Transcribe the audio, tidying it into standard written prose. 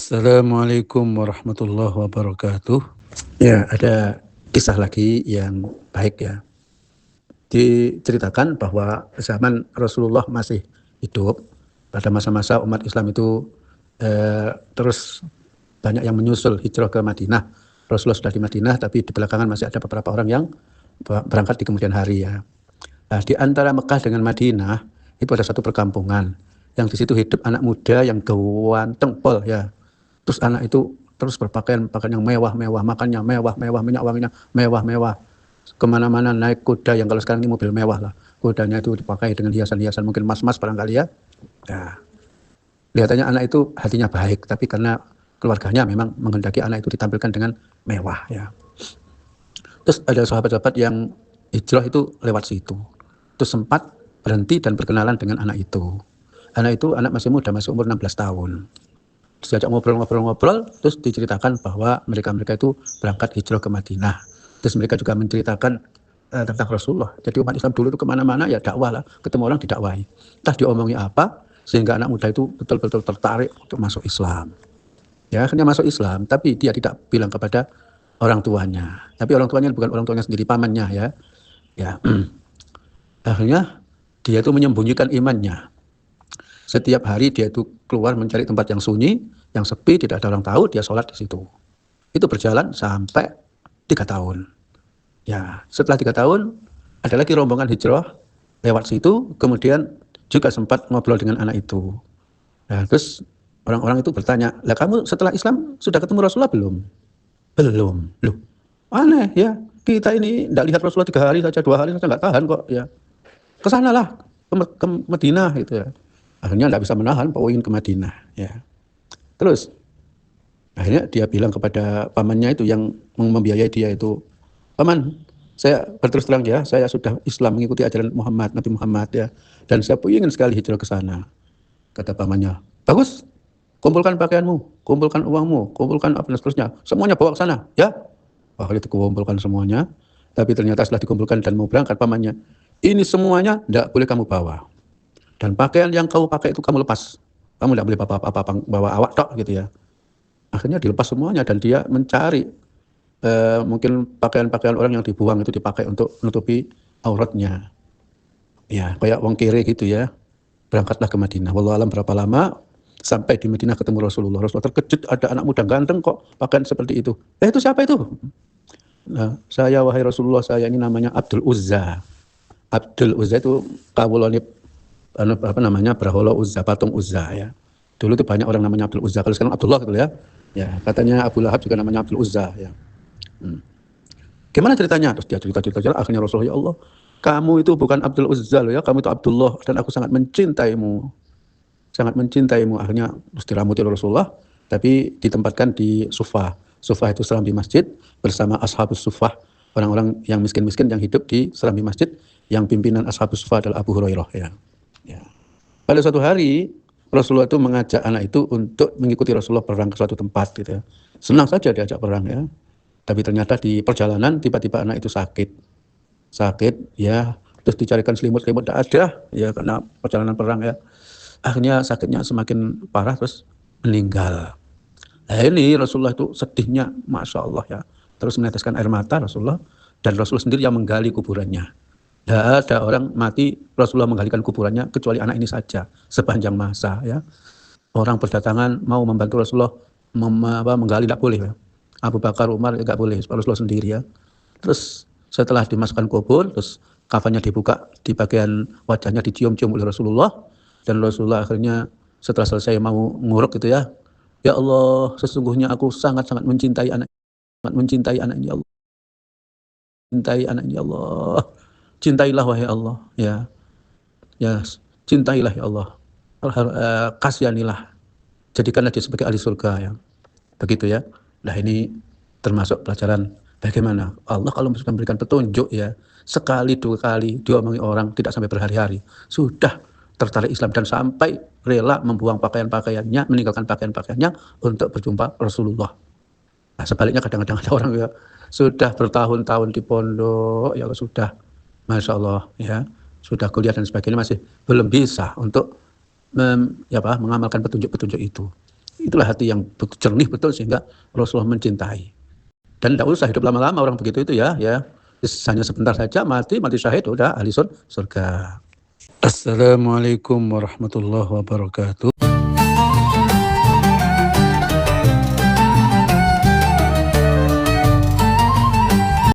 Assalamualaikum warahmatullahi wabarakatuh. Ya, ada kisah lagi yang baik ya. Diceritakan bahwa zaman Rasulullah masih hidup, pada masa-masa umat Islam itu terus banyak yang menyusul hijrah ke Madinah. Rasulullah sudah di Madinah, tapi di belakangan masih ada beberapa orang yang berangkat di kemudian hari ya. Nah, di antara Mekah dengan Madinah itu ada satu perkampungan yang di situ hidup anak muda yang ganteng pol ya. Terus anak itu terus berpakaian pakaian yang mewah-mewah, makannya mewah-mewah, minyak wanginya mewah-mewah. Kemana-mana naik kuda yang kalau sekarang ini mobil mewah lah. Kudanya itu dipakai dengan hiasan-hiasan mungkin mas-mas barangkali ya. Nah, kelihatannya anak itu hatinya baik, tapi karena keluarganya memang menghendaki anak itu ditampilkan dengan mewah ya. Terus ada sahabat-sahabat yang hijrah itu lewat situ. Terus sempat berhenti dan berkenalan dengan anak itu. Anak itu anak masih muda, masih umur 16 tahun. Terus diajak ngobrol-ngobrol, terus diceritakan bahwa mereka-mereka itu berangkat hijrah ke Madinah. Terus mereka juga menceritakan tentang Rasulullah. Jadi umat Islam dulu itu kemana-mana ya dakwah lah, ketemu orang didakwahi. Entah diomongi apa, sehingga anak muda itu betul-betul tertarik untuk masuk Islam. Ya, akhirnya masuk Islam, tapi dia tidak bilang kepada orang tuanya. Tapi orang tuanya bukan orang tuanya sendiri, pamannya ya. Ya, akhirnya dia itu menyembunyikan imannya. Setiap hari dia itu keluar mencari tempat yang sunyi, yang sepi, tidak ada orang tahu, dia sholat di situ. Itu berjalan sampai 3 tahun. Ya, setelah 3 tahun, ada lagi rombongan hijrah lewat situ, kemudian juga sempat ngobrol dengan anak itu. Nah, terus orang-orang itu bertanya, lah kamu setelah Islam sudah ketemu Rasulullah belum? Belum. Loh, aneh ya. Kita ini tidak lihat Rasulullah 3 hari saja, 2 hari saja nggak tahan kok ya. Kesanalah ke Madinah gitu ya. Akhirnya tidak bisa menahan, Pak ingin ke Madinah ya. Terus akhirnya dia bilang kepada pamannya itu yang membiayai dia itu, paman, saya berterus terang ya, saya sudah Islam mengikuti ajaran Muhammad, Nabi Muhammad ya, dan saya ingin sekali hijrah ke sana. Kata pamannya, bagus, kumpulkan pakaianmu, kumpulkan uangmu, kumpulkan apa dan seterusnya, semuanya bawa ke sana ya. Wah, itu kumpulkan semuanya, tapi ternyata setelah dikumpulkan dan mau berangkat pamannya, ini semuanya tidak boleh kamu bawa. Dan pakaian yang kamu pakai itu kamu lepas. Kamu tidak boleh bawa awak tok gitu ya. Akhirnya dilepas semuanya dan dia mencari mungkin pakaian-pakaian orang yang dibuang itu dipakai untuk menutupi auratnya. Ya, kayak wong kere gitu ya. Berangkatlah ke Madinah. Wallahu alam berapa lama sampai di Madinah ketemu Rasulullah. Rasulullah terkejut, ada anak muda ganteng kok pakaian seperti itu. Itu siapa itu? Nah, saya wahai Rasulullah, saya ini namanya Abdul Uzza. Abdul Uzza itu kawulane apa namanya Brahala Uzza, patung Uzza ya. Dulu itu banyak orang namanya Abdul Uzza. Kalau sekarang Abdullah gitu ya. Ya, katanya Abu Lahab juga namanya Abdul Uzza ya. Gimana ceritanya? Terus dia cerita-cerita, akhirnya Rasulullah, ya Allah, kamu itu bukan Abdul Uzza loh ya, kamu itu Abdullah dan aku sangat mencintaimu. Sangat mencintaimu. Akhirnya terus diramuti oleh Rasulullah, tapi ditempatkan di Sufah. Sufah itu serambi masjid bersama Ashabus Sufah, orang-orang yang miskin-miskin yang hidup di serambi masjid, yang pimpinan Ashabus Sufah adalah Abu Hurairah ya. Ya. Pada suatu hari Rasulullah itu mengajak anak itu untuk mengikuti Rasulullah perang ke suatu tempat gitu ya. Senang saja diajak perang ya. Tapi ternyata di perjalanan tiba-tiba anak itu sakit ya, terus dicarikan selimut-selimut tidak ada ya karena perjalanan perang ya. Akhirnya sakitnya semakin parah terus meninggal. Nah ini Rasulullah itu sedihnya, masya Allah ya, terus meneteskan air mata Rasulullah, dan Rasulullah sendiri yang menggali kuburannya. Tidak ada orang mati Rasulullah menggalikan kuburannya kecuali anak ini saja sepanjang masa ya. Orang berdatangan mau membantu Rasulullah menggali tidak boleh ya. Abu Bakar, Umar tidak boleh, Rasulullah sendiri ya. Terus setelah dimasukkan kubur, terus kafannya dibuka, di bagian wajahnya dicium-cium oleh Rasulullah, dan Rasulullah akhirnya setelah selesai mau nguruk gitu ya, ya Allah, sesungguhnya aku sangat-sangat mencintai anak ini, ya Allah, cintai anak ini, ya Allah, cintailah wahai Allah ya, ya cintailah ya Allah, kasihanilah, jadikanlah dia sebagai ahli surga ya. Begitu ya. Nah ini termasuk pelajaran bagaimana Allah kalau sudah memberikan petunjuk ya, sekali dua kali diomongi orang tidak sampai berhari-hari sudah tertarik Islam dan sampai rela membuang pakaian-pakaiannya, meninggalkan pakaian-pakaiannya untuk berjumpa Rasulullah. Nah sebaliknya kadang-kadang ada orang ya sudah bertahun-tahun di pondok ya sudah Masya Allah ya, sudah kuliah dan sebagainya masih belum bisa untuk mengamalkan petunjuk-petunjuk itu. Itulah hati yang jernih betul sehingga Rasulullah mencintai. Dan tidak usah hidup lama-lama orang begitu itu ya. Hanya sebentar saja mati syahid udah ahli surga. Assalamualaikum warahmatullahi wabarakatuh.